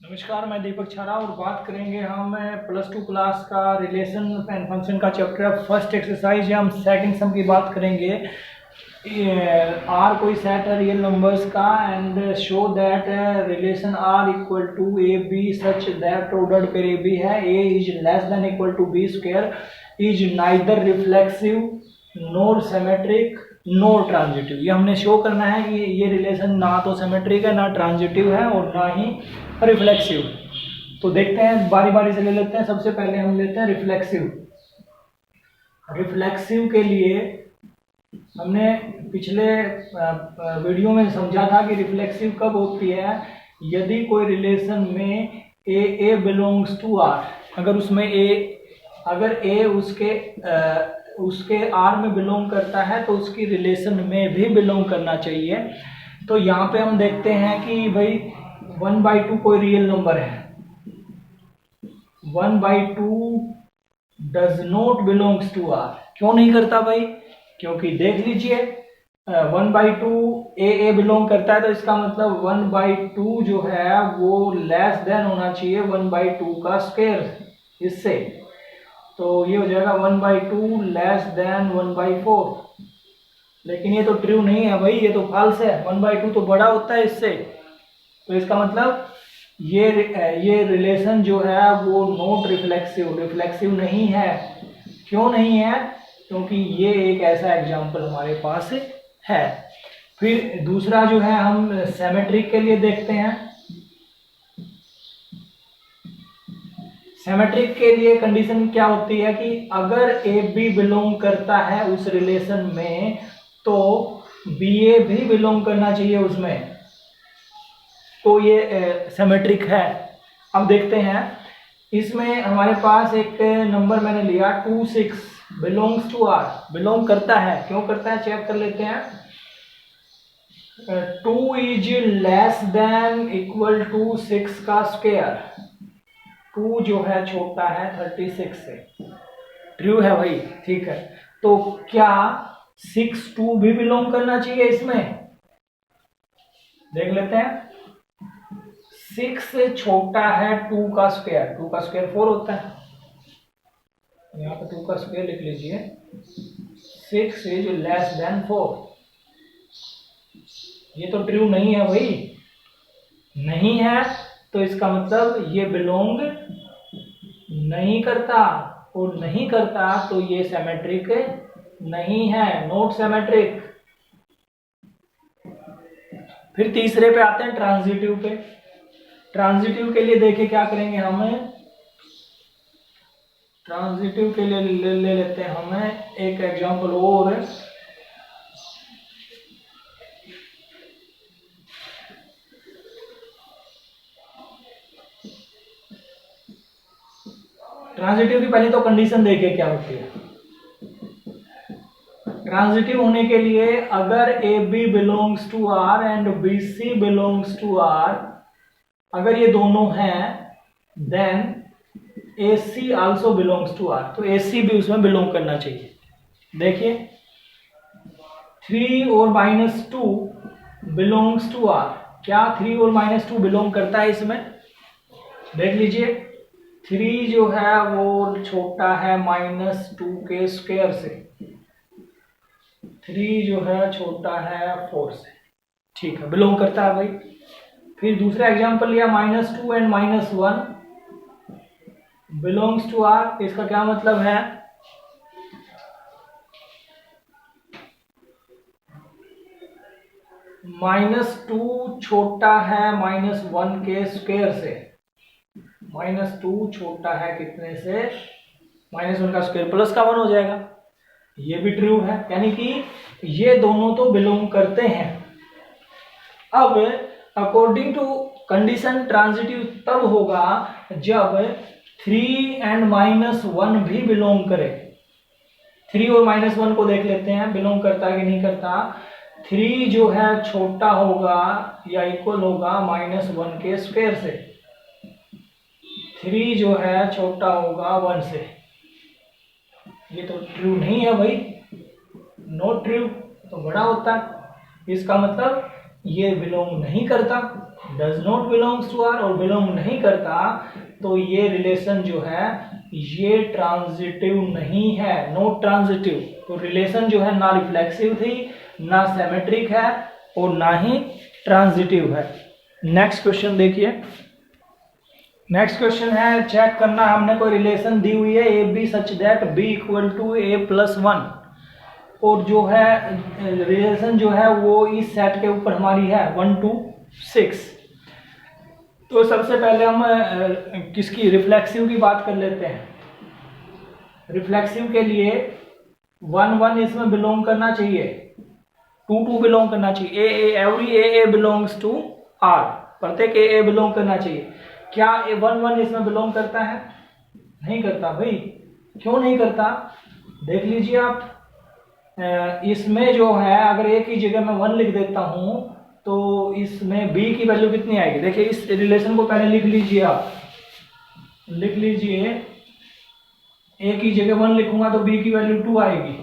नमस्कार, मैं दीपक छारा और बात करेंगे हम प्लस टू क्लास का रिलेशन एंड फंक्शन का चैप्टर फर्स्ट एक्सरसाइज हम सेकंड सम की बात करेंगे। आर कोई सेट है रियल नंबर्स का and show that relation R equal to A B such that ordered pair A B है। A is less than equal to B square is neither reflexive nor symmetric nor transitive. ये हमने show करना है कि ये relation ना तो symmetric है, ना ट्रांजिटिव है और ना ही रिफ्लेक्सिव। तो देखते हैं, बारी बारी से ले लेते हैं। सबसे पहले हम लेते हैं रिफ्लेक्सिव। रिफ्लेक्सिव के लिए हमने पिछले वीडियो में समझा था कि रिफ्लेक्सिव कब होती है, यदि कोई रिलेशन में ए बिलोंग्स टू आर, अगर उसमें अगर ए उसके आर में बिलोंग करता है तो उसकी रिलेशन में भी बिलोंग करना चाहिए। तो यहाँ पे हम देखते हैं कि भाई 1/2 कोई रियल नंबर है। 1/2 does not belongs to R. क्यों नहीं करता भाई? क्योंकि देख लीजिए 1/2 ए बिलोंग करता है तो इसका मतलब 1/2 जो है वो लेस देन होना चाहिए 1/2 का स्क्वायर। इससे तो ये हो जाएगा 1/2 लेस देन 1/4। लेकिन ये तो ट्रू नहीं है भाई, ये तो फॉल्स है। 1/2 तो बड़ा होता है इससे। तो इसका मतलब ये रिलेशन जो है वो नॉट रिफ्लेक्सिव नहीं है। क्यों नहीं है? क्योंकि ये एक ऐसा एग्जांपल हमारे पास है। फिर दूसरा जो है हम सिमेट्रिक के लिए देखते हैं। सिमेट्रिक के लिए कंडीशन क्या होती है कि अगर ए बी बिलोंग करता है उस रिलेशन में तो बी ए भी बिलोंग करना चाहिए उसमें, तो ये सिमेट्रिक है। अब देखते हैं, इसमें हमारे पास एक नंबर मैंने लिया 2 6 बिलोंग्स टू आर। बिलोंग करता है, क्यों करता है चेक कर लेते हैं। 2 is less than equal to 6 का स्क्वायर। 2 जो है छोटा है 36 से। ट्रू है भाई, ठीक है। तो क्या 6 2 भी बिलोंग करना चाहिए इसमें? देख लेते हैं। 6 से छोटा है 2 का स्क्वायर। 2 का स्क्वायर 4 होता है। यहाँ पे 2 का स्क्वायर लिख लीजिए। 6 इज लेस देन 4। ये तो ट्रू नहीं है भाई, नहीं है। तो इसका मतलब ये बिलोंग नहीं करता, और नहीं करता तो ये सिमेट्रिक नहीं है, नॉट सिमेट्रिक। फिर तीसरे पे आते हैं ट्रांजिटिव पे। ट्रांजिटिव के लिए देखिए क्या करेंगे हम। ट्रांजिटिव के लिए ले लेते हैं हम एक एग्जांपल और। ट्रांजिटिव की पहले तो कंडीशन देखिए क्या होती है। ट्रांजिटिव होने के लिए अगर A B belongs to R and B C belongs to R, अगर ये दोनों हैं, then A C also belongs to R. तो ए सी भी उसमें बिलोंग करना चाहिए। देखिए 3 और -2 बिलोंग्स टू आर। क्या 3 और -2 बिलोंग करता है इसमें? देख लीजिए 3 जो है वो छोटा है -2 के स्क्वायर से। 3 जो है छोटा है 4 से। ठीक है, बिलोंग करता है भाई। फिर दूसरा एग्जांपल लिया -2 एंड -1 बिलोंग्स टू आर। इसका क्या मतलब है? -2 छोटा है -1 के स्क्वायर से। -2 छोटा है कितने से? -1 का स्क्वायर प्लस का 1 हो जाएगा। ये भी ट्रू है, यानी कि ये दोनों तो बिलोंग करते हैं। अब अकॉर्डिंग टू कंडीशन ट्रांजिटिव तब होगा जब 3 एंड -1 भी बिलोंग करे। 3 और -1 को देख लेते हैं, बिलोंग करता है कि नहीं करता। 3 जो है छोटा होगा या इक्वल होगा -1 के स्क्वायर से। 3 जो है छोटा होगा 1 से। ये तो ट्रू नहीं है भाई, नॉट ट्रू। तो बड़ा होता है। इसका मतलब ये बिलोंग नहीं करता, does not belongs to R और बिलोंग नहीं करता, तो ये रिलेशन जो है ये ट्रांजिटिव नहीं है, नॉट ट्रांजिटिव। तो रिलेशन जो है ना रिफ्लेक्सिव थी, ना सिमेट्रिक है और ना ही ट्रांजिटिव है। नेक्स्ट क्वेश्चन देखिए। नेक्स्ट क्वेश्चन है, चेक करना हमने कोई रिलेशन दी हुई है A B such that B equal to A plus one, और जो है रिलेशन जो है वो इस सेट के ऊपर हमारी है 1 to 6। तो सबसे पहले हम किसकी रिफ्लेक्सिव की बात कर लेते हैं। रिफ्लेक्सिव के लिए 1 1 इसमें बिलोंग करना चाहिए, 2 2 बिलोंग करना चाहिए, A every A belongs to R, प्रत्येक ए बिलोंग करना चाहिए। क्या 1 1 इसमें बिलोंग करता है? नहीं करता भाई। क्यों नहीं करता? देख लीजिए आप, इसमें जो है अगर ए की जगह मैं 1 लिख देता हूं तो इसमें बी की वैल्यू कितनी आएगी? देखिए इस रिलेशन को पहले लिख लीजिए, आप लिख लीजिए, ए की जगह 1 लिखूंगा तो बी की वैल्यू 2 आएगी,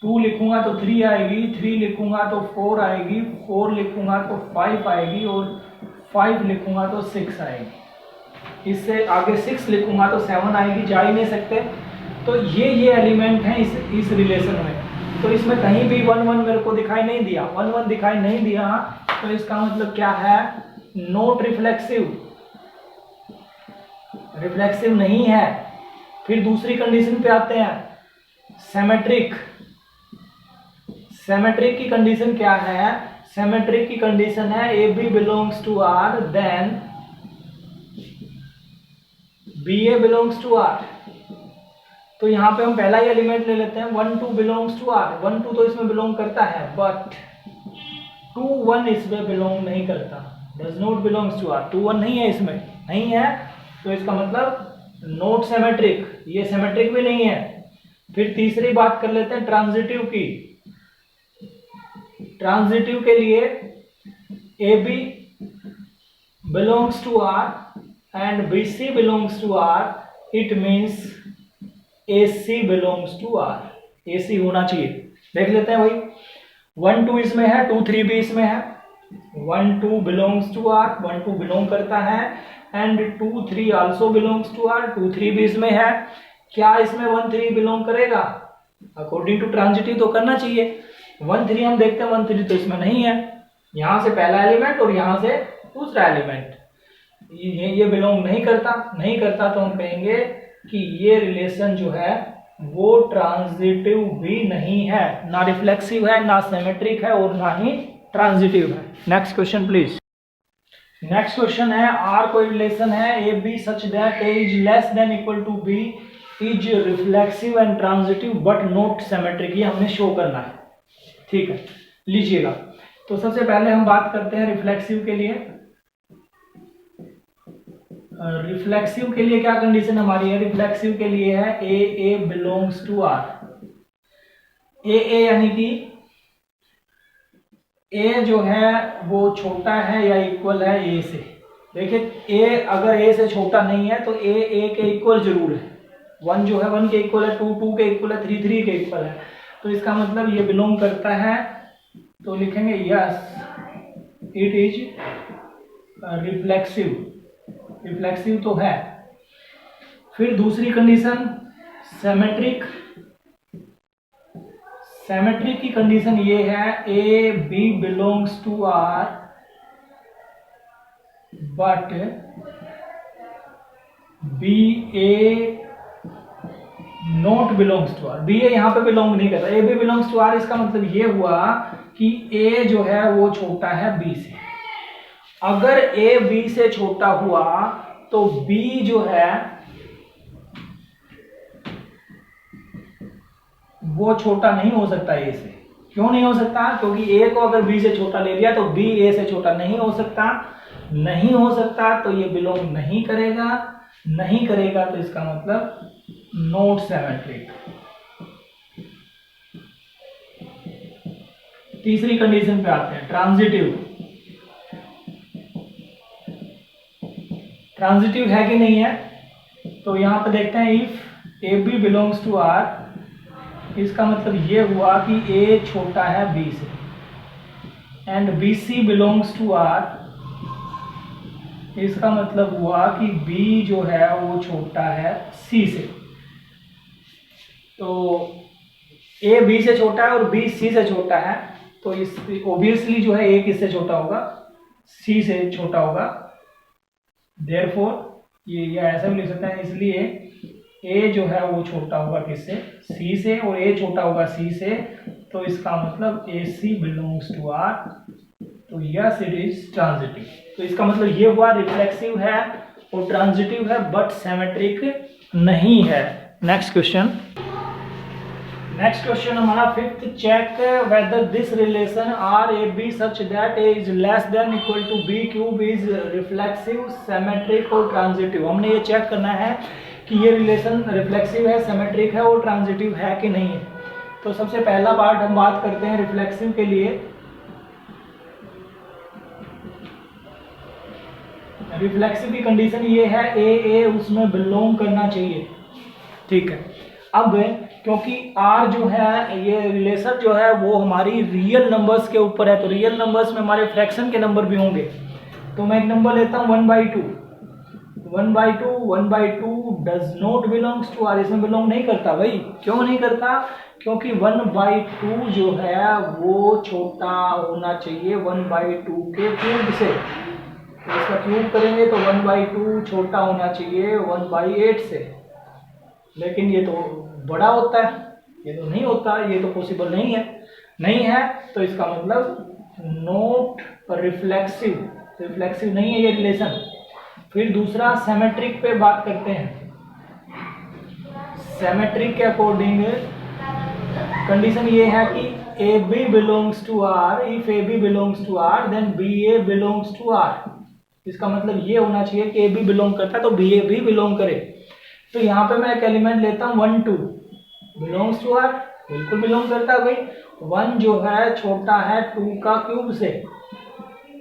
2 लिखूंगा तो 3 आएगी, 3 लिखूंगा तो 4 आएगी, 4 लिखूंगा तो 5 आएगी और 5 लिखूंगा तो 6 आएगी। इससे आगे 6 लिखूंगा तो 7 आएगी, जा ही नहीं सकते। तो ये एलिमेंट हैं इस रिलेशन में। तो इसमें कहीं भी 1 1 मेरे को दिखाई नहीं दिया, 1 1 दिखाई नहीं दिया, तो इसका मतलब क्या है? नॉट रिफ्लेक्सिव, रिफ्लेक्सिव नहीं है। फिर दूसरी कंडीशन पे आते हैं, सिमेट्रिक। सिमेट्रिक की कंडीशन क्या है? सिमेट्रिक की कंडीशन है A B belongs to R then B A belongs to R. तो यहां पे हम पहला ही एलिमेंट ले लेते हैं, 1 2 बिलोंग्स टू आर। 1 2 तो इसमें बिलोंग करता है, बट 2 1 इसमें बिलोंग नहीं करता, does not belongs to R. 2 1 नहीं है इसमें, नहीं है, तो इसका मतलब नॉट सिमेट्रिक, ये सिमेट्रिक भी नहीं है। फिर तीसरी बात कर लेते हैं ट्रांजिटिव की। ट्रांजिटिव के लिए A B belongs to R and B C belongs to R, it means A C belongs to R. A C होना चाहिए। देख लेते हैं भाई, 1 2 इसमें है, 2 3 भी इसमें है। 1 2 बिलोंग्स टू आर, 1 2 बिलोंग करता है, and 2 3 also belongs to R, 2 3 भी इसमें है। क्या इसमें 1 3 बिलोंग करेगा? अकॉर्डिंग टू ट्रांजिटिव तो करना चाहिए। 1 3 हम देखते हैं, 1 3 तो इसमें नहीं है। यहां से पहला एलिमेंट और यहां से दूसरा एलिमेंट, ये बिलोंग नहीं करता। नहीं करता तो हम कहेंगे कि ये रिलेशन जो है वो ट्रांजिटिव भी नहीं है, ना रिफ्लेक्सिव है, ना सिमेट्रिक है और ना ही ट्रांजिटिव है। Next question please. Next question है, आर कोई रिलेशन है A B such that A is less than equal to B is reflexive and transitive but not symmetric. ये हमने शो करना है, ठीक है, लीजिएगा। तो सबसे पहले हम बात करते हैं रिफ्लेक्सिव के लिए। रिफ्लेक्सिव के लिए क्या कंडीशन हमारी है? रिफ्लेक्सिव के लिए है ए बिलोंग्स टू आर। ए यानी कि ए जो है वो छोटा है या इक्वल है ए से। देखिए ए अगर ए से छोटा नहीं है तो ए के इक्वल जरूर है। 1 जो है 1 के इक्वल है, 2 2 के इक्वल है, 3 3 के इक्वल है। तो इसका मतलब ये बिलोंग करता है, तो लिखेंगे yes it is reflexive. Reflexive तो है। फिर दूसरी कंडीशन सिमेट्रिक। सिमेट्रिक की कंडीशन ये है A B belongs to R but B A not belongs to R. B A यहां पे बिलोंग नहीं करता, A B belongs to R. इसका मतलब ये हुआ कि ए जो है वो छोटा है बी से। अगर ए बी से छोटा हुआ तो बी जो है वो छोटा नहीं हो सकता ए से। क्यों नहीं हो सकता? क्योंकि ए को अगर बी से छोटा ले लिया तो बी ए से छोटा नहीं हो सकता। नहीं हो सकता तो ये बिलोंग नहीं करेगा। नहीं करेगा तो इसका मतलब नॉट सिमेट्रिक। तीसरी कंडीशन पे आते हैं, ट्रांजिटिव। ट्रांजिटिव है कि नहीं है? तो यहां पे देखते हैं if A B belongs to R, इसका मतलब ये हुआ कि ए छोटा है बी से। And B C belongs to R, इसका मतलब हुआ कि बी जो है वो छोटा है सी से। तो ए बी से छोटा है और बी सी से छोटा है, तो इस ओबियसली जो है ए किससे छोटा होगा, सी से छोटा होगा। देयरफॉर ये ऐसा भी लिख सकते हैं, इसलिए ए जो है वो छोटा होगा किससे, सी से, और ए छोटा होगा सी से, तो इसका मतलब ए सी बिलोंग्स टू आर। तो यस इट इज ट्रांजिटिव। तो इसका मतलब ये हुआ रिफ्लेक्सिव है और ट्रांजिटिव है बट सिमेट्रिक नहीं है। नेक्स्ट क्वेश्चन हमारा fifth, check whether this relation R A B such that A is less than equal to B cube is reflexive, symmetric और ट्रांजिटिव। हमने ये चेक करना है कि ये रिलेशन रिफ्लेक्सिव है, सिमेट्रिक है और ट्रांजिटिव है कि नहीं है। तो सबसे पहला पार्ट हम बात करते हैं रिफ्लेक्सिव के लिए। रिफ्लेक्सिव की कंडीशन ये है ए उसमें बिलोंग करना चाहिए, ठीक है। अब क्योंकि R जो है ये रिलेशन जो है वो हमारी रियल नंबर्स के ऊपर है, तो रियल नंबर्स में हमारे फ्रैक्शन के नंबर भी होंगे। तो मैं एक नंबर लेता हूँ 1/2। 1/2 does not belongs to R, इसमें बिलोंग नहीं करता भाई। क्यों नहीं करता? क्योंकि 1/2 जो है वो छोटा होना चाहिए 1/2 के क्यूब से। तो इसका क्यूब करेंगे तो 1/2 छोटा होना चाहिए 1/8 से, लेकिन ये तो बड़ा होता है, ये तो नहीं होता, ये तो पॉसिबल नहीं है। तो इसका मतलब नॉट रिफ्लेक्सिव, रिफ्लेक्सिव नहीं है ये रिलेशन। फिर दूसरा सिमेट्रिक पे बात करते हैं। सिमेट्रिक के अकॉर्डिंग कंडीशन ये है कि A B belongs to R, if A B belongs to R then B A belongs to R. इसका मतलब ये होना चाहिए कि ए बी बिलोंग करता है तो बी ए भी बिलोंग करे। तो यहाँ पे मैं एक एलिमेंट लेता हूँ 1 2, बिलोंग्स टू आर, बिल्कुल बिलोंग करता है भाई। 1 जो है छोटा है 2 का क्यूब से,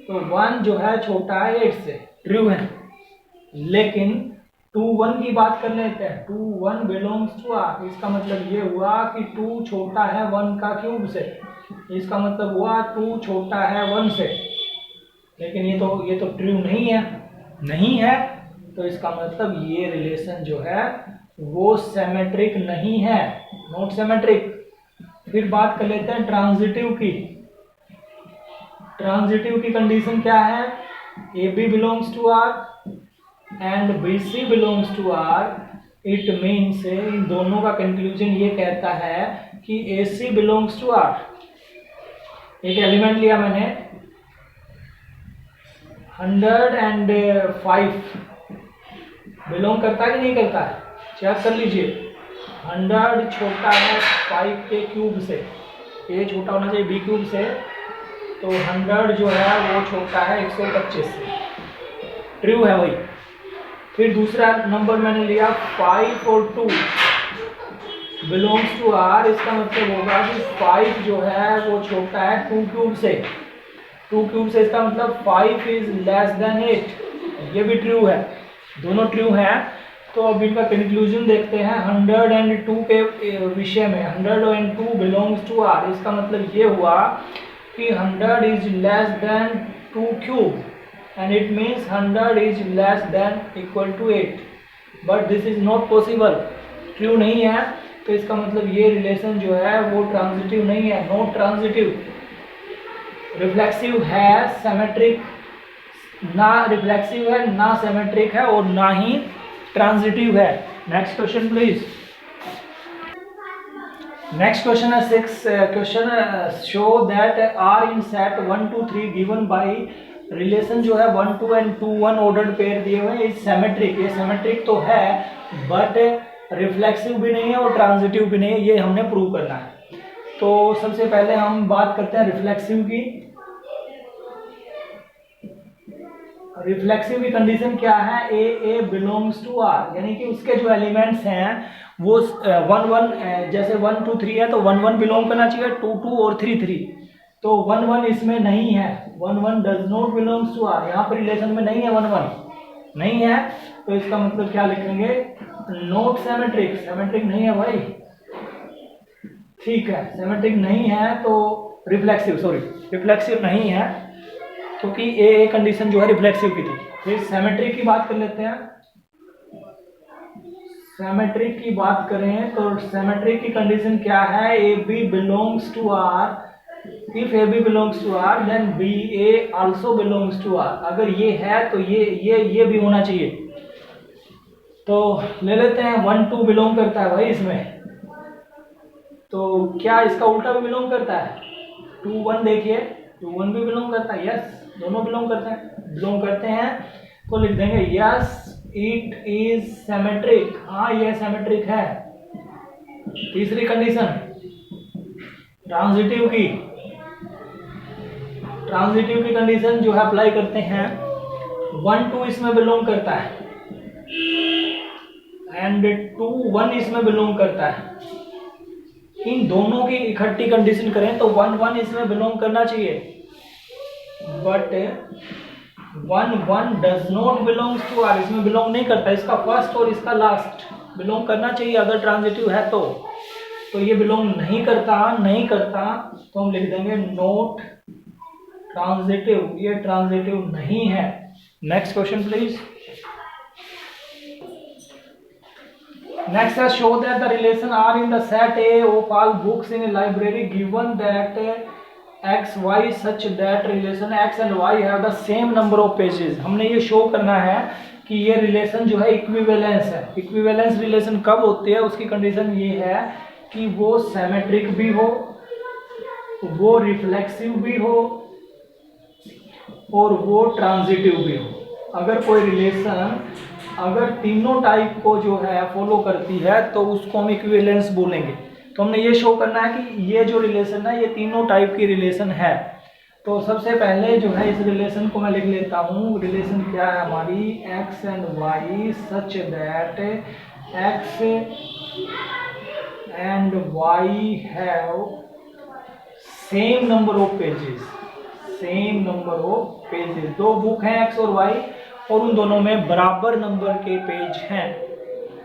तो 1 जो है छोटा है 8 से, ट्रू है। लेकिन 2 1 की बात कर लेते हैं, 2 1 बिलोंग्स टू आर, इसका मतलब ये हुआ कि 2 छोटा है 1 का क्यूब से, इसका मतलब हुआ 2 छोटा है 1 से। लेकिन ये तो ट्रू नहीं है, तो इसका मतलब ये रिलेशन जो है वो सिमेट्रिक नहीं है, नॉट सिमेट्रिक। फिर बात कर लेते हैं ट्रांजिटिव की। ट्रांजिटिव की कंडीशन क्या है? A B belongs to R and B C belongs to R. It means इन दोनों का कंक्लूजन ये कहता है कि A C belongs to R. एक एलिमेंट लिया मैंने 105, बिलोंग करता है कि नहीं करता है, चेक कर लीजिए। 100 छोटा है 5 के क्यूब से, ए छोटा होना चाहिए बी क्यूब से, तो 100 जो है वो छोटा है 125 से, ट्रू है वही। फिर दूसरा नंबर मैंने लिया 5 और 2 बिलोंग्स टू आर, इसका मतलब होगा कि 5 जो है वो छोटा है 2 क्यूब से, 2 क्यूब से, इसका मतलब 5 इज लेस देन 8, ये भी ट्रू है, दोनों ट्रू हैं। तो अब इनका कंक्लूजन देखते हैं 102 के विषय में। 102 बिलोंग्स टू आर, इसका मतलब ये हुआ कि 100 is less than 2 cube and it means 100 is less than equal to 8, but this is not possible, true नहीं है। तो इसका मतलब ये रिलेशन जो है वो ट्रांजिटिव नहीं है, नॉट ट्रांजिटिव। रिफ्लेक्सिव है, सिमेट्रिक ना रिफ्लेक्सिव है, ना सिमेट्रिक है और ना ही ट्रांजिटिव है। Next question please. Next question है 6 question, show that R in set 1 2 3 given by relation जो है 1 2 एंड 2 1 ऑर्डर्ड पेयर दिए हुए हैं, इज सिमेट्रिक। ये सिमेट्रिक तो है बट रिफ्लेक्सिव भी नहीं है और ट्रांजिटिव भी नहीं है, ये हमने प्रूव करना है। तो सबसे पहले हम बात करते हैं रिफ्लेक्सिव की। रिफ्लेक्सिव की कंडीशन क्या है? ए बिलोंग्स टू आर, यानी कि उसके जो एलिमेंट्स हैं वो 1 1, जैसे 1 2 3 है तो 1 1 बिलोंग करना चाहिए, 2 2 और 3 3, तो 1 1 इसमें नहीं है, 1 1 does not belongs to R, यहाँ पर रिलेशन में नहीं है, 1 1 नहीं है। तो इसका मतलब क्या लिखेंगे? नॉट सिमेट्रिक, सिमेट्रिक नहीं है भाई, ठीक है, सिमेट्रिक नहीं है। तो रिफ्लेक्सिव, सॉरी रिफ्लेक्सिव नहीं है, क्योंकि ए कंडीशन जो है रिफ्लेक्सिव की थी। फिर सिमेट्रिक की बात कर लेते हैं। सिमेट्रिक की बात करें तो सिमेट्रिक की कंडीशन क्या है, A B belongs to R, if A B belongs to R then B A also belongs to R. अगर ये है तो ये भी होना चाहिए। तो ले लेते हैं 1 2 बिलोंग करता है भाई इसमें, तो क्या इसका उल्टा भी बिलोंग करता है? 2 1 देखिए, 2 1 भी बिलोंग करता है, यस दोनों बिलोंग करते हैं। तो लिख देंगे यस इट इज सिमेट्रिक, हाँ ये सिमेट्रिक है। तीसरी कंडीशन ट्रांजिटिव की कंडीशन जो है अप्लाई करते हैं। 1 2 इसमें बिलोंग करता है एंड 2 1 इसमें बिलोंग करता है। इन दोनों की इकट्ठी कंडीशन करें तो 1 1 इसमें बिलोंग करना चाहिए, but 1 1 does not belongs to R, इसमें बिलोंग नहीं करता। इसका फर्स्ट और इसका लास्ट बिलोंग करना चाहिए अगर ट्रांजिटिव है तो ये बिलोंग नहीं करता तो हम लिख देंगे नॉट ट्रांजिटिव, ये ट्रांजिटिव नहीं है। Next question please. Next is show that the relation are in the set A of all books in a library given that x y such that relation x and y have the same number of pages। हमने ये show करना है कि ये relation जो है equivalence है। Equivalence relation कब होती है, उसकी कंडीशन ये है कि वो सिमेट्रिक भी हो, वो रिफ्लेक्सिव भी हो और वो ट्रांजिटिव भी हो। अगर कोई रिलेशन अगर तीनों टाइप को जो है फॉलो करती है तो उसको हम इक्विवेलेंस बोलेंगे। तो हमने ये शो करना है कि ये जो रिलेशन है ये तीनों टाइप की रिलेशन है। तो सबसे पहले जो है इस रिलेशन को मैं लिख लेता हूँ। रिलेशन क्या है हमारी, X and Y such that X and Y have same number of pages. दो बुक हैं एक्स और वाई और उन दोनों में बराबर नंबर के पेज हैं।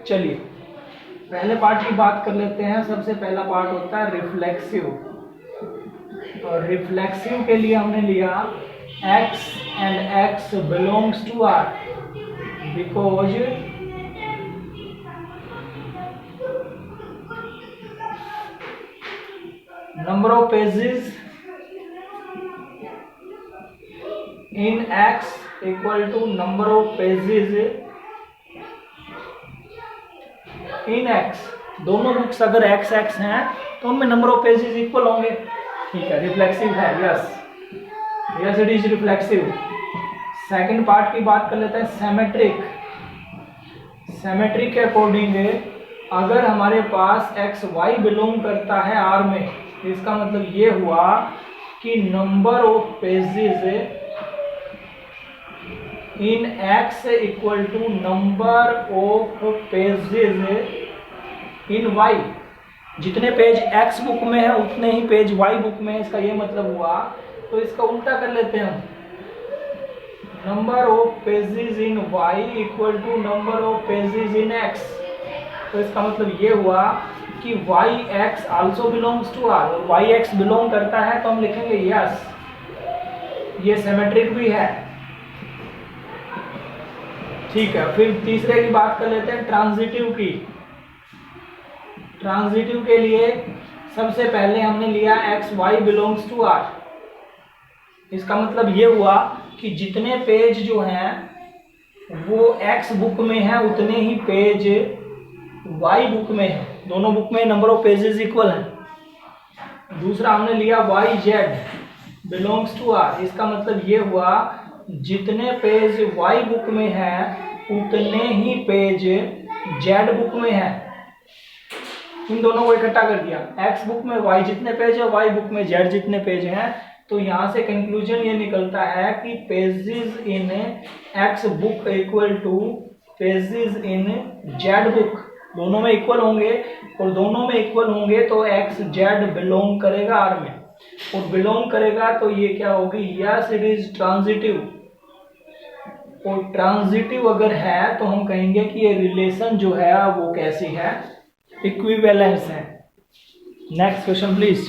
चलिए पहले पार्ट की बात कर लेते हैं। सबसे पहला पार्ट होता है रिफ्लेक्सिव। और रिफ्लेक्सिव के लिए हमने लिया x and x belongs to r because number of pages in x equal to number of pages in x। दोनों बुक्स अगर x x हैं तो उनमें नंबर ऑफ पेजेस इक्वल होंगे। ठीक है, रिफ्लेक्सिव है, yes it is reflexive. Second part की बात कर लेते हैं सिमेट्रिक। सिमेट्रिक के अकॉर्डिंग अगर हमारे पास एक्स वाई बिलोंग करता है आर में, इसका मतलब ये हुआ कि number of pages in x equal to number of pages in y। जितने पेज x बुक में है उतने ही पेज y बुक में है, इसका ये मतलब हुआ। तो इसका उल्टा कर लेते हैं हम, number of pages in y equal to number of pages in x। तो इसका मतलब ये हुआ कि yx also belongs to r और yx बिलोंग करता है तो हम लिखेंगे यस ये सिमेट्रिक भी है। ठीक है, फिर तीसरे की बात कर लेते हैं ट्रांजिटिव की। ट्रांजिटिव के लिए सबसे पहले हमने लिया X Y belongs to R. इसका मतलब ये हुआ कि जितने पेज जो हैं वो एक्स बुक में है उतने ही पेज वाई बुक में है। दोनों बुक में नंबर ऑफ पेजेस इक्वल हैं। दूसरा हमने लिया Y Z belongs to R. इसका मतलब ये हुआ जितने पेज वाई बुक में है उतने ही पेज जेड बुक में है। इन दोनों को इकट्ठा कर दिया, एक्स बुक में वाई जितने पेज है वाई बुक में जेड जितने पेज हैं। तो यहाँ से कंक्लूजन ये निकलता है कि pages in x book equal two pages in Z book, दोनों में इक्वल होंगे। और दोनों में इक्वल होंगे तो एक्स जेड बिलोंग करेगा आर में, और बिलोंग करेगा तो ये क्या होगी, यस इट इज ट्रांजिटिव। और ट्रांजिटिव अगर है तो हम कहेंगे कि ये रिलेशन जो है वो कैसी है, इक्विवेलेंस है। Next question please.